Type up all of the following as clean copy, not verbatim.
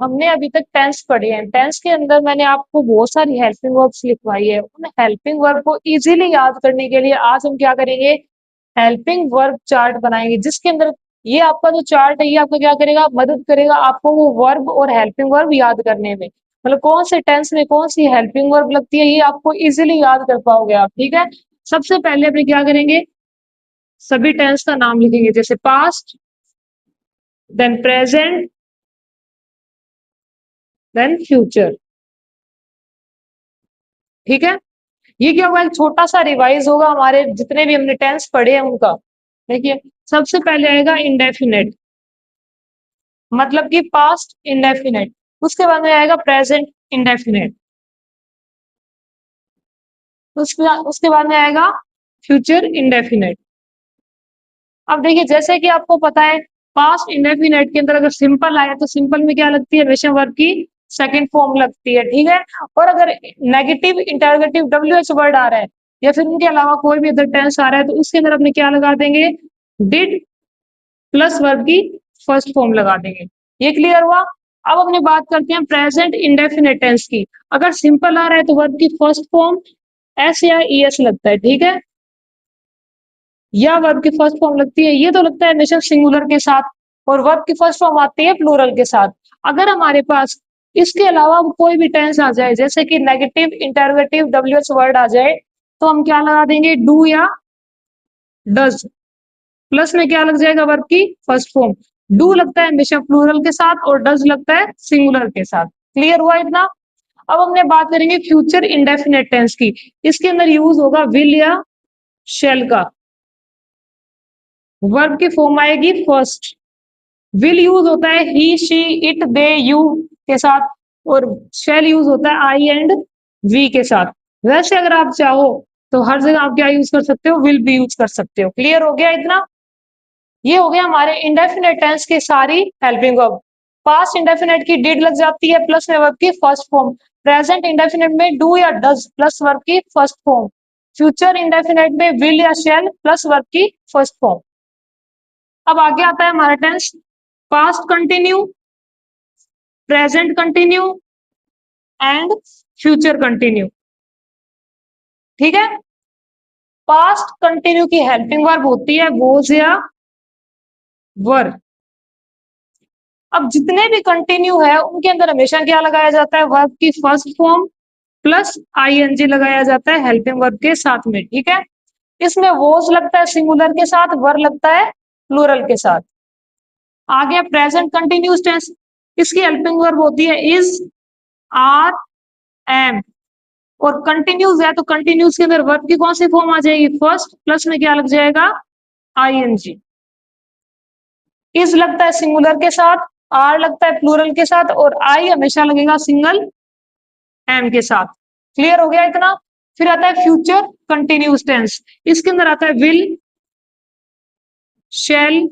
हमने अभी तक टेंस पढ़े हैं। टेंस के अंदर मैंने आपको बहुत सारी हेल्पिंग वर्ब्स लिखवाई है। उन हेल्पिंग वर्ब को इजीली याद करने के लिए आज हम क्या करेंगे, हेल्पिंग वर्ब चार्ट बनाएंगे, जिसके अंदर ये आपका जो चार्ट है ये आपको क्या करेगा, मदद करेगा आपको वो वर्ब और हेल्पिंग वर्ब याद करने में। मतलब कौन से टेंस में कौन सी हेल्पिंग वर्ब लगती है ये आपको इजीली याद कर पाओगे आप। ठीक है, सबसे पहले अपने क्या करेंगे, सभी टेंस का नाम लिखेंगे, जैसे past, then present, then future. ठीक है, ये क्या होगा, एक छोटा सा रिवाइज होगा हमारे जितने भी हमने टेंस पढ़े हैं उनका। देखिए, सबसे पहले आएगा इंडेफिनेट, मतलब कि पास्ट इंडेफिनेट। उसके बाद में आएगा प्रेजेंट इंडेफिनेट। उसके बाद में आएगा फ्यूचर इंडेफिनेट। अब देखिए, जैसे कि आपको पता है पास्ट इंडेफिनेट के अंदर अगर सिंपल आए तो सिंपल में क्या लगती है, हमेशा वर्ब की सेकंड फॉर्म लगती है। ठीक है, और अगर negative interrogative W H word आ रहा है या फिर उनके अलावा कोई भी अदर टेंस आ रहा है तो उसके अंदर अपने क्या लगा देंगे, डिड प्लस वर्ब की फर्स्ट फॉर्म लगा देंगे। ये क्लियर हुआ। अब अपने बात करते हैं प्रेजेंट इंडेफिनेट टेंस की। अगर सिंपल आ रहा है तो वर्ब की फर्स्ट फॉर्म एस या ई एस लगता है। ठीक है, या वर्ब की फर्स्ट फॉर्म लगती है, ये तो लगता है हमेशा सिंगुलर के साथ, और वर्ब की फर्स्ट फॉर्म आती है प्लूरल के साथ। अगर हमारे पास इसके अलावा कोई भी टेंस आ जाए, जैसे कि negative interrogative W H word आ जाए, तो हम क्या लगा देंगे, डू या डज। प्लस में क्या लग जाएगा, वर्ब की फर्स्ट फॉर्म। डू लगता है हमेशा प्लूरल के साथ और डज लगता है सिंगुलर के साथ। क्लियर हुआ इतना। अब हमने बात करेंगे फ्यूचर इंडेफिनेट टेंस की। इसके अंदर यूज होगा विल या शेल का। वर्ब की फॉर्म आएगी फर्स्ट। विल यूज होता है ही शी इट दे यू के साथ, और शेल यूज होता है आई एंड वी के साथ। वैसे अगर आप चाहो तो हर जगह आप क्या यूज कर सकते हो, विल भी यूज कर सकते हो। क्लियर हो गया इतना। ये हो गया हमारे इंडेफिनेट टेंस की सारी हेल्पिंग वर्ब। पास्ट इंडेफिनेट की डिड लग जाती है प्लस में वर्ब की फर्स्ट फॉर्म। प्रेजेंट इंडेफिनेट में डू या डज प्लस वर्ब की फर्स्ट फॉर्म। फ्यूचर इंडेफिनेट में विल या शेल प्लस वर्ब की फर्स्ट फॉर्म। अब आगे आता है हमारा tense past continue, present continue and future continue. ठीक है, पास्ट कंटिन्यू की हेल्पिंग वर्ब होती है वोज या वर। अब जितने भी कंटिन्यू है उनके अंदर हमेशा क्या लगाया जाता है, वर्ब की फर्स्ट फॉर्म प्लस आईएनजी लगाया जाता है हेल्पिंग वर्ब के साथ में। ठीक है, इसमें वोज लगता है सिंगुलर के साथ, वर लगता है प्लूरल के साथ। आ गया प्रेजेंट कंटिन्यूस टेंस। इसकी हेल्पिंग वर्ब होती है इज, आर, एम। और कंटिन्यूस है तो कंटिन्यूस के अंदर वर्ब की कौन सी फॉर्म आ जाएगी, फर्स्ट प्लस में क्या लग जाएगा, आईएनजी। इज लगता है सिंगुलर के साथ, आर लगता है प्लूरल के साथ, और आई हमेशा लगेगा सिंगल एम के साथ। क्लियर हो गया इतना। फिर आता है फ्यूचर कंटिन्यूस टेंस। इसके अंदर आता है विल, शेल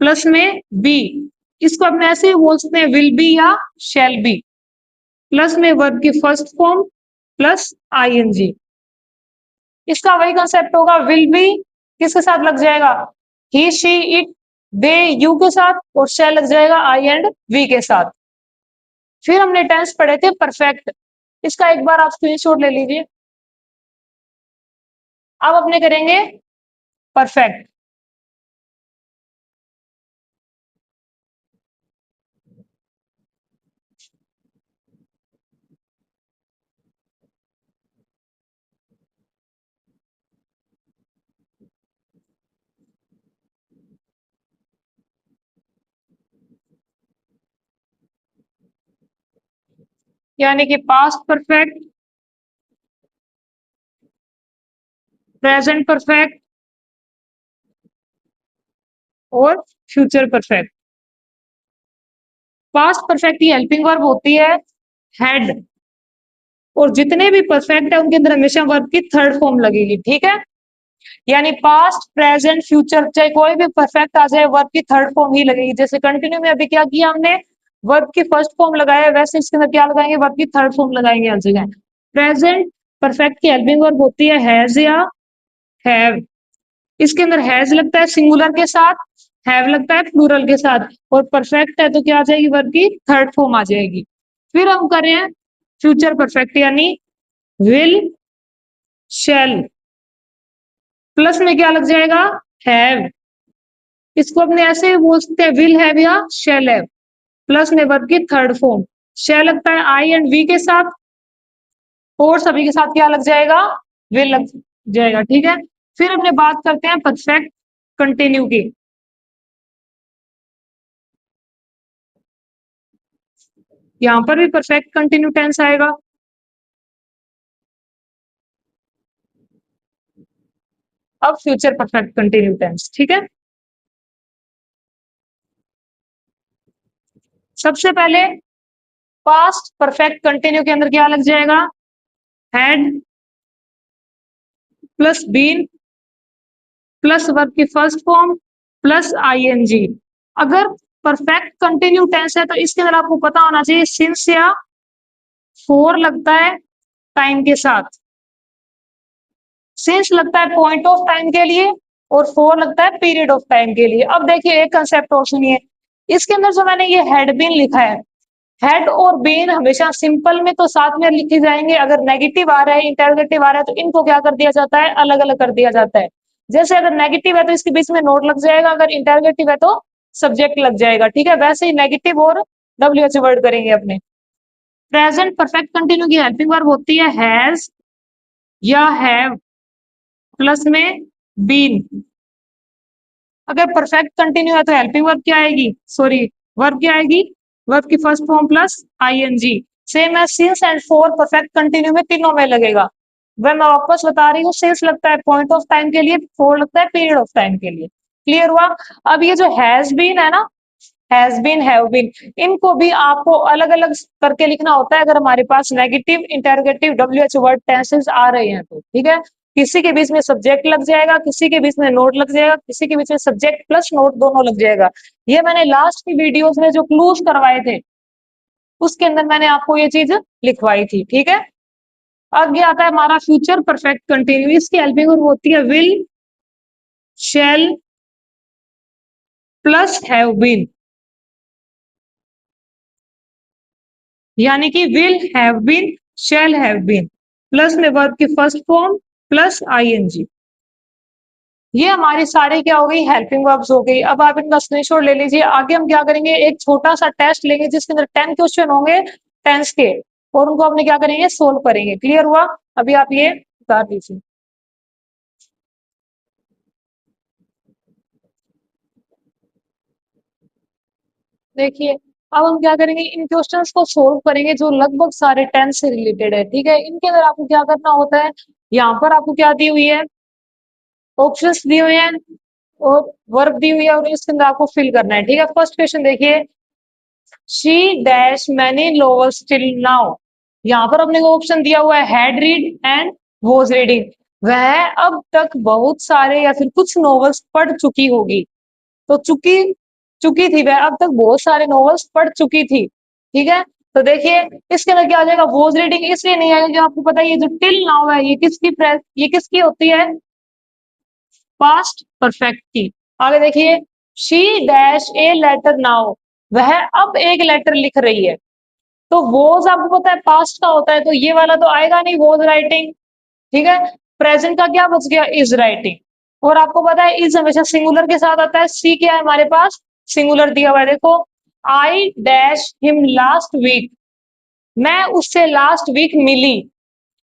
प्लस में बी। इसको अपने ऐसे ही बोल सकते हैं विल बी या शेल बी, प्लस में वर्ब की फर्स्ट फॉर्म प्लस आईएनजी। इसका वही कंसेप्ट होगा, विल बी किसके साथ लग जाएगा, ही शी इट दे यू के साथ, और शेल लग जाएगा आई एंड वी के साथ। फिर हमने टेंस पढ़े थे परफेक्ट। इसका एक बार आप स्क्रीनशॉट ले लीजिए। अब अपने करेंगे परफेक्ट। यानी कि पास्ट परफेक्ट, प्रेजेंट परफेक्ट और फ्यूचर परफेक्ट। पास्ट परफेक्ट की हेल्पिंग वर्ब होती है हैड, और जितने भी परफेक्ट है उनके अंदर हमेशा वर्ब की थर्ड फॉर्म लगेगी। ठीक है, यानी पास्ट प्रेजेंट फ्यूचर चाहे कोई भी परफेक्ट आ जाए वर्ब की थर्ड फॉर्म ही लगेगी। जैसे कंटिन्यू में अभी क्या किया हमने, वर्ब की फर्स्ट फॉर्म लगाया, वैसे इसके अंदर क्या लगाएंगे, वर्ब की थर्ड फॉर्म लगाएंगे हर जगह। प्रेजेंट परफेक्ट की हेल्पिंग वर्ब होती है हैज या हैव। इसके अंदर हैज लगता है सिंगुलर के साथ, हैव लगता है प्लूरल के साथ, और परफेक्ट है तो क्या आ जाएगी, वर्ब की थर्ड फॉर्म आ जाएगी। फिर हम कर रहे हैं फ्यूचर परफेक्ट, यानी विल, शैल, प्लस में क्या लग जाएगा, हैव। इसको अपने ऐसे भी बोल सकते हैं, विल हैव या शैल हैव, प्लस में वर्ब की थर्ड फॉर्म। शैल लगता है आई एंड वी के साथ, और सभी के साथ क्या लग जाएगा, विल लग जाएगा। ठीक है, फिर अपने बात करते हैं परफेक्ट कंटिन्यू की। यहां पर भी परफेक्ट कंटिन्यू टेंस आएगा। अब फ्यूचर परफेक्ट कंटिन्यू टेंस, ठीक है। सबसे पहले पास्ट परफेक्ट कंटिन्यू के अंदर क्या लग जाएगा, had plus been plus verb की फर्स्ट फॉर्म प्लस आईएनजी। अगर परफेक्ट कंटिन्यू टेंस है तो इसके अंदर आपको पता होना चाहिए सिंस या फोर लगता है टाइम के साथ। सिंस लगता है पॉइंट ऑफ टाइम के लिए, और फोर लगता है पीरियड ऑफ टाइम के लिए। अब देखिए एक कंसेप्ट और सुनिए, इसके अंदर जो मैंने ये हैड बीन लिखा है, हेड और बीन हमेशा सिंपल में तो साथ में लिखे जाएंगे, अगर नेगेटिव आ रहा है, इंटरोगेटिव आ रहा है, तो इनको क्या कर दिया जाता है, अलग अलग कर दिया जाता है। जैसे अगर नेगेटिव है तो इसके बीच में नोट लग जाएगा, अगर इंटरोगेटिव है तो सब्जेक्ट लग जाएगा। ठीक है, वैसे ही नेगेटिव और डब्ल्यूएच वर्ड करेंगे अपने। प्रेजेंट परफेक्ट कंटिन्यू की हेल्पिंग वर्ब होती है हैज या हैव प्लस में बीन। अगर परफेक्ट कंटिन्यू है तो हेल्पिंग वर्ब क्या आएगी, सॉरी वर्ब क्या आएगी, वर्ब की first form plus I N G. Same है since and for perfect continue में तीनों में लगेगा। वह मैं वापस बता रही हूँ, सिंस लगता है पॉइंट ऑफ टाइम के लिए, फॉर लगता है पीरियड ऑफ टाइम के लिए। क्लियर हुआ। अब ये जो हैज बीन है ना, हैज बीन, हैव बीन, इनको भी आपको अलग अलग करके लिखना होता है अगर हमारे पास negative, interrogative, W H word tenses आ रहे हैं तो। ठीक है, किसी के बीच में सब्जेक्ट लग जाएगा, किसी के बीच में नोट लग जाएगा, किसी के बीच में सब्जेक्ट प्लस नोट दोनों लग जाएगा। ये मैंने लास्ट की वीडियोस में जो क्लूज करवाए थे उसके अंदर मैंने आपको ये चीज लिखवाई थी। ठीक है, आगे आता है हमारा फ्यूचर परफेक्ट कंटिन्यू। इसकी हेल्पिंग वर्ब होती है will, shall plus have been, यानी कि will have been, shall have been, plus में वर्ब की फर्स्ट फॉर्म प्लस आईएनजी। ये हमारी सारी क्या हो गई, हेल्पिंग वर्ब्स हो गई। अब आप इनका स्क्रीनशॉट ले लीजिए। आगे हम क्या करेंगे, एक छोटा सा टेस्ट लेंगे जिसके अंदर 10 क्वेश्चन होंगे टेंस के, और उनको अपने क्या करेंगे, सोल्व करेंगे। क्लियर हुआ। अभी आप ये उतार दीजिए। देखिए अब हम क्या करेंगे, इन क्वेश्चंस को सोल्व करेंगे जो लगभग सारे टेंस से रिलेटेड है। ठीक है, इनके अंदर आपको क्या करना होता है, यहाँ पर आपको क्या दी हुई है, ऑप्शंस दिए हुए हैं और वर्ब दी हुई है, और इसके अंदर आपको फिल करना है। ठीक है, फर्स्ट क्वेश्चन देखिए, she dash many novels till now. यहाँ पर अपने को ऑप्शन दिया हुआ है had read and was reading. वह अब तक बहुत सारे या फिर कुछ नॉवेल्स पढ़ चुकी होगी। तो चुकी, चुकी थी, वह अब तक बहुत सारे नॉवेल्स पढ़ चुकी थी। ठीक है, तो देखिए इसके अंदर क्या आ जाएगा, वॉज रीडिंग इसलिए नहीं आएगा कि आपको पता है ये जो टिल नाउ है ये किसकी होती है, पास्ट परफेक्ट की। आगे देखिए, she dash a letter now, वह अब एक लेटर लिख रही है। तो वॉज आपको पता है पास्ट का होता है, तो ये वाला तो आएगा नहीं, वॉज राइटिंग। ठीक है, प्रेजेंट का क्या बच गया, इज राइटिंग। और आपको पता है इज हमेशा सिंगुलर के साथ आता है। सी क्या है हमारे पास, सिंगुलर दिया हुआ है। देखो, I dash him last week, मैं उससे लास्ट वीक मिली,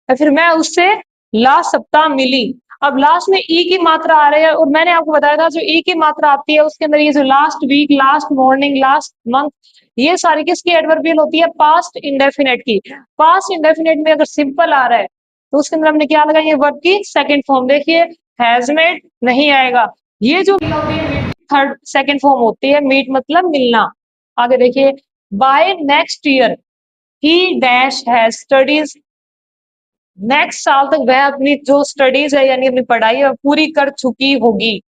या फिर मैं उससे लास्ट सप्ताह मिली। अब लास्ट में ई की मात्रा आ रही है, और मैंने आपको बताया था जो ई की मात्रा आती है उसके अंदर ये जो last week, last morning, last month, ये सारी किसकी एडवर्बियल होती है, पास्ट इंडेफिनेट की। पास्ट इंडेफिनेट में अगर सिंपल आ रहा है तो उसके अंदर हमने क्या लगाई है, वर्ब की सेकंड फॉर्म। देखिए हैज मेड नहीं आएगा, ये जो थर्ड सेकंड फॉर्म होती है, मीट मतलब मिलना। आगे देखिए, by next year he dash has studies, next साल तक वह अपनी जो स्टडीज है यानी अपनी पढ़ाई है पूरी कर चुकी होगी।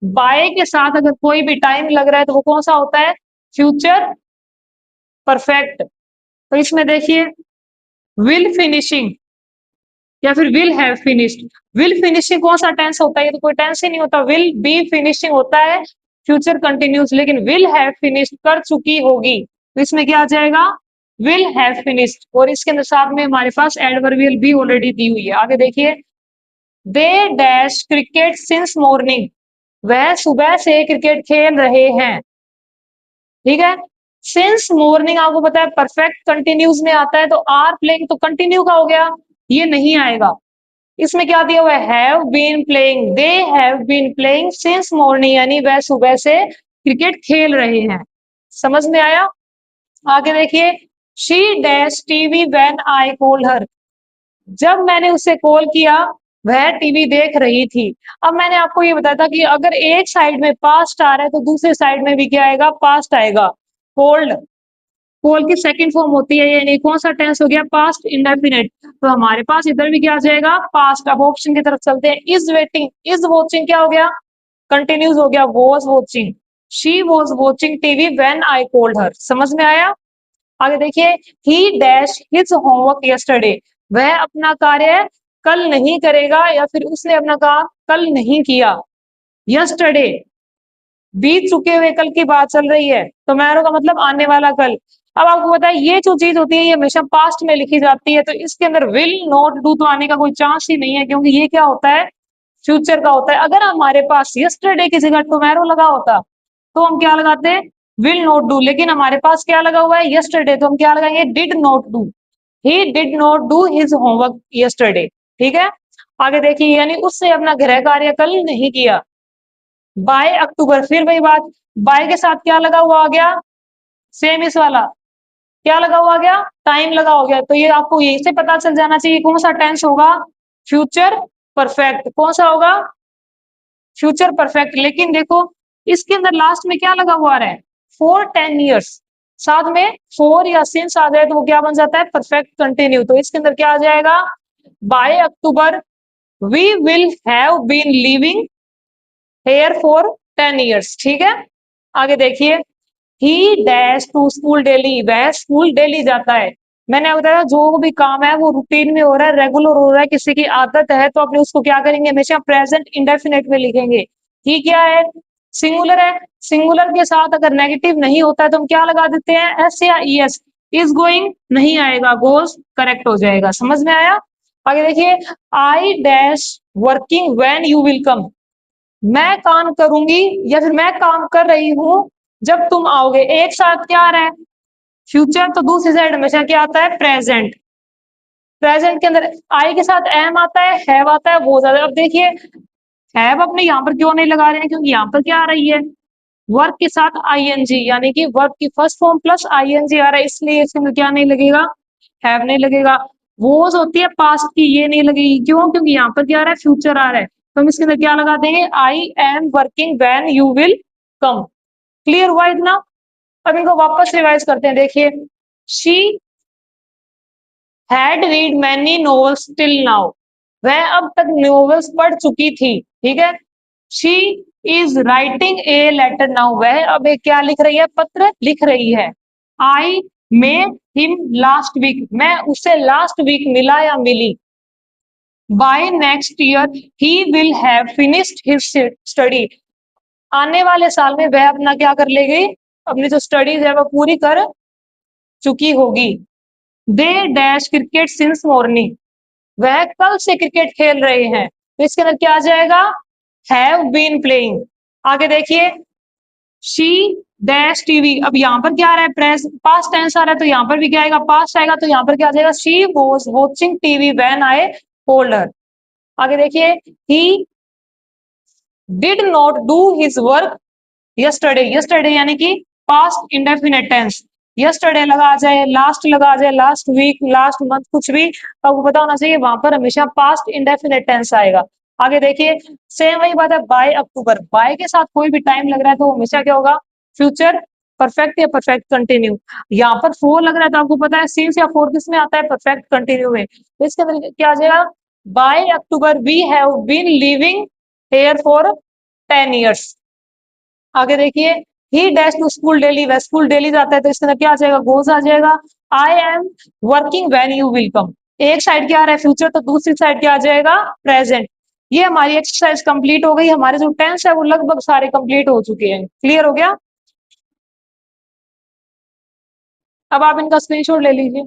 बाय के साथ अगर कोई भी टाइम लग रहा है तो वो कौन सा होता है, फ्यूचर परफेक्ट। तो इसमें देखिए, विल फिनिशिंग या फिर will have finished. Will finishing कौन सा टेंस होता है, ये तो कोई टेंस ही नहीं होता, विल बी फिनिशिंग होता है। फ्यूचर कंटिन्यूस, लेकिन विल हैव फिनिश्ड कर चुकी होगी, तो इसमें क्या आ जाएगा, विल हैव फिनिश्ड। और इसके अंदर साथ में हमारे पास एडवर्बियल भी ऑलरेडी दी हुई है। आगे देखिए, they dash cricket since morning, वह सुबह से क्रिकेट खेल रहे हैं। ठीक है, सिंस मॉर्निंग आपको पता है परफेक्ट कंटिन्यूज में आता है, तो आर प्लेइंग तो कंटिन्यू का हो गया, ये नहीं आएगा। इसमें क्या दिया हुआ है, have been playing, they have been playing since morning, यानी वह सुबह से क्रिकेट खेल रहे हैं। समझ में आया? आगे देखिए, she dash TV when I called her, जब मैंने उसे कॉल किया वह टीवी देख रही थी। अब मैंने आपको ये बताया था कि अगर एक साइड में पास्ट आ रहा है तो दूसरे साइड में भी क्या आएगा, पास्ट आएगा। कॉल्ड, कॉल की सेकंड फॉर्म होती है, यानी कौन सा टेंस हो गया, पास्ट इंडेफिनिट। तो हमारे पास इधर भी क्या आ जाएगा, पास्ट। अब ऑप्शन की तरफ चलते हैं, इज वेटिंग, इज वॉचिंग क्या हो गया, कंटिन्यूज हो गया, was watching, she was watching TV when I called her. समझ में आया? आगे देखिए, he dash his homework yesterday, वह अपना कार्य कल नहीं करेगा, या फिर उसने अपना काम कल नहीं किया। यस्टरडे बीत चुके हुए कल की बात चल रही है, टुमारो का मतलब आने वाला कल। अब आपको पता है ये जो चीज होती है ये हमेशा पास्ट में लिखी जाती है, तो इसके अंदर विल नॉट डू तो आने का कोई चांस ही नहीं है, क्योंकि ये क्या होता है, फ्यूचर का होता है। अगर हमारे पास यस्टरडे की जगह टुमारो लगा होता तो हम क्या लगाते हैं, विल नॉट डू, लेकिन हमारे पास क्या लगा हुआ है, यस्टरडे, तो हम क्या लगाएंगे, did not do, he did not do his homework yesterday. ठीक है, आगे देखिए, यानी उसने अपना गृह कार्य कल नहीं किया। बाय अक्टूबर, फिर वही बात, बाय के साथ क्या लगा हुआ आ गया, सेम इस वाला, क्या लगा हुआ आ गया, टाइम लगा हो गया। तो ये आपको यही से पता चल जाना चाहिए कौन सा टेंस होगा, फ्यूचर परफेक्ट। कौन सा होगा, फ्यूचर परफेक्ट। लेकिन देखो इसके अंदर लास्ट में क्या लगा हुआ है, फॉर 10 ईयर्स, साथ में फोर या सिंस आ जाए तो वो क्या बन जाता है, परफेक्ट कंटिन्यू। तो इसके अंदर क्या आ जाएगा, by October we will have been living here for 10 years. ठीक है, आगे देखिए, he dash to school daily, वह स्कूल डेली जाता है। मैंने बताया जो भी काम है वो रूटीन में हो रहा है, रेगुलर हो रहा है, किसी की आदत है तो अपने उसको क्या करेंगे, हमेशा प्रेजेंट इंडेफिनिट में लिखेंगे। ही क्या है, सिंगुलर है, सिंगुलर के साथ अगर नेगेटिव नहीं होता है तो हम क्या लगा देते हैं, एस या ई एस। इज गोइंग नहीं आएगा, गोज करेक्ट हो जाएगा। समझ में आया? आगे देखिए, I dash working when you will कम, मैं काम करूंगी या फिर मैं काम कर रही हूं जब तुम आओगे। एक साथ क्या आ रहा है, फ्यूचर, तो दूसरी साइड हमेशा क्या आता है, प्रेजेंट। प्रेजेंट के अंदर आई के साथ एम आता है, हैव आता है, वो ज्यादा। अब देखिए, हैव अपने यहाँ पर क्यों नहीं लगा रहे हैं, क्योंकि यहाँ पर क्या आ रही है, वर्क के साथ आईएनजी, यानी कि वर्क की फर्स्ट फॉर्म प्लस आईएनजी आ रहा है, इसलिए इसके अंदर क्या नहीं लगेगा, हैव नहीं लगेगा। वोज होती है पास्ट की, ये नहीं लगेगी, क्यों, क्योंकि यहाँ पर क्या आ रहा है, फ्यूचर आ रहा है। तो हम इसके अंदर क्या लगा देंगे, I am working when you will come. Clear हुआ इतना? अब इनको वापस रिवाइज करते हैं। देखिए, she had read many novels till now, वह अब तक नॉवेल्स पढ़ चुकी थी। ठीक है, she is writing a letter now, वह अब एक क्या लिख रही है, पत्र लिख रही है। I met him last week, मैं उसे लास्ट वीक मिला या मिली। By next year he will have finished his study, आने वाले साल में वह अपना क्या कर लेगी, अपनी जो स्टडीज है वो पूरी कर चुकी होगी। They dash cricket since morning, वह कल से क्रिकेट खेल रहे हैं। तो इसके अंदर क्या आ जाएगा, हैव बीन प्लेइंग। आगे देखिए, शी डैश टीवी, अब यहाँ पर क्या आ रहा है, प्रेस पास्ट टेंस आ रहा है, तो यहाँ पर भी क्या आएगा, पास्ट आएगा, तो यहाँ पर क्या आ जाएगा, she was watching TV when I called her. आगे देखिए, he did not do his work yesterday, yesterday यानी कि पास्ट इंडेफिनिट टेंस, यस्टरडे लगा आ जाए, लास्ट लगा आ जाए, लास्ट वीक, लास्ट मंथ, कुछ भी आपको पता होना चाहिए, वहां पर हमेशा पास्ट इंडेफिनिट टेंस आएगा। आगे देखिए, सेम वही बात है, बाय अक्टूबर, बाय के साथ कोई भी टाइम लग रहा है तो हमेशा क्या होगा, फ्यूचर परफेक्ट या परफेक्ट कंटिन्यू। यहाँ पर फोर लग रहा है तो आपको पता है सिंस या फोर किस में आता है, परफेक्ट कंटिन्यू में। तो इसके अंदर क्या आ जाएगा, by October we have been living here for 10 years. आगे देखिए, he dash to school daily, वह स्कूल डेली जाता है, तो इसके अंदर क्या आ जाएगा, गोज आ जाएगा। आई am working when you will कम, एक साइड क्या आ रहा है, फ्यूचर, तो दूसरी साइड क्या आ जाएगा, प्रेजेंट। ये हमारी एक्सरसाइज कंप्लीट हो गई। हमारे जो टेंस है वो लगभग सारे कंप्लीट हो चुके हैं। क्लियर हो गया? अब आप इनका स्क्रीनशॉट ले लीजिए।